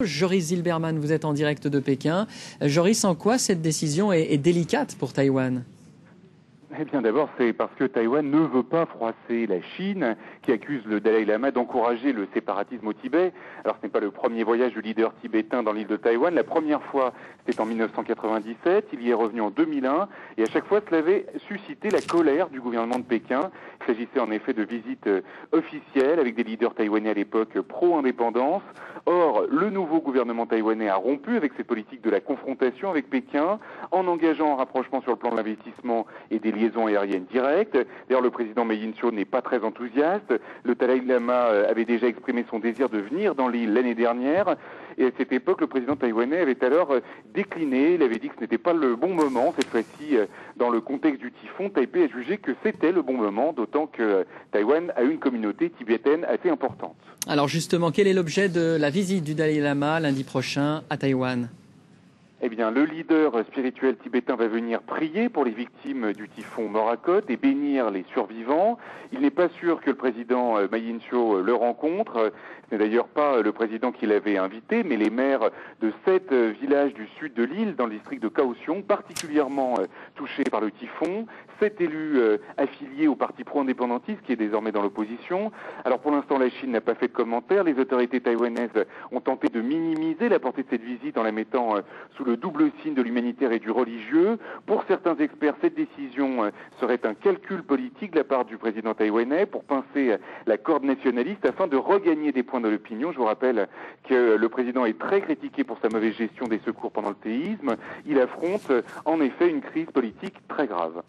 Joris Zilberman, vous êtes en direct de Pékin. Joris, en quoi cette décision est délicate pour Taïwan ? Eh bien d'abord, c'est parce que Taïwan ne veut pas froisser la Chine, qui accuse le Dalai Lama d'encourager le séparatisme au Tibet. Alors ce n'est pas le premier voyage du leader tibétain dans l'île de Taïwan. La première fois, c'était en 1997, il y est revenu en 2001, et à chaque fois, cela avait suscité la colère du gouvernement de Pékin. Il s'agissait en effet de visites officielles avec des leaders taïwanais à l'époque pro-indépendance. Or, le nouveau gouvernement taïwanais a rompu avec ses politiques de la confrontation avec Pékin, en engageant un rapprochement sur le plan de l'investissement et des liaisons aériennes directes. D'ailleurs, le président Ma Ying-jeou n'est pas très enthousiaste. Le Dalai Lama avait déjà exprimé son désir de venir dans l'île l'année dernière. Et à cette époque, le président taïwanais avait alors décliné. Il avait dit que ce n'était pas le bon moment. Cette fois-ci, dans le contexte du typhon, Taipei a jugé que c'était le bon moment, d'autant que Taïwan a une communauté tibétaine assez importante. Alors justement, quel est l'objet de la visite du Dalai Lama lundi prochain à Taïwan ? Eh bien, le leader spirituel tibétain va venir prier pour les victimes du typhon Morakot et bénir les survivants. Il n'est pas sûr que le président Ma Ying-jeou le rencontre. Ce n'est d'ailleurs pas le président qui l'avait invité, mais les maires de 7 villages du sud de l'île, dans le district de Kaohsiung, particulièrement touchés par le typhon. 7 élus affiliés au parti pro-indépendantiste, qui est désormais dans l'opposition. Alors pour l'instant, la Chine n'a pas fait de commentaires. Les autorités taïwanaises ont tenté de minimiser la portée de cette visite en la mettant sous le double signe de l'humanitaire et du religieux. Pour certains experts, cette décision serait un calcul politique de la part du président taïwanais pour pincer la corde nationaliste afin de regagner des points de l'opinion. Je vous rappelle que le président est très critiqué pour sa mauvaise gestion des secours pendant le séisme. Il affronte en effet une crise politique très grave.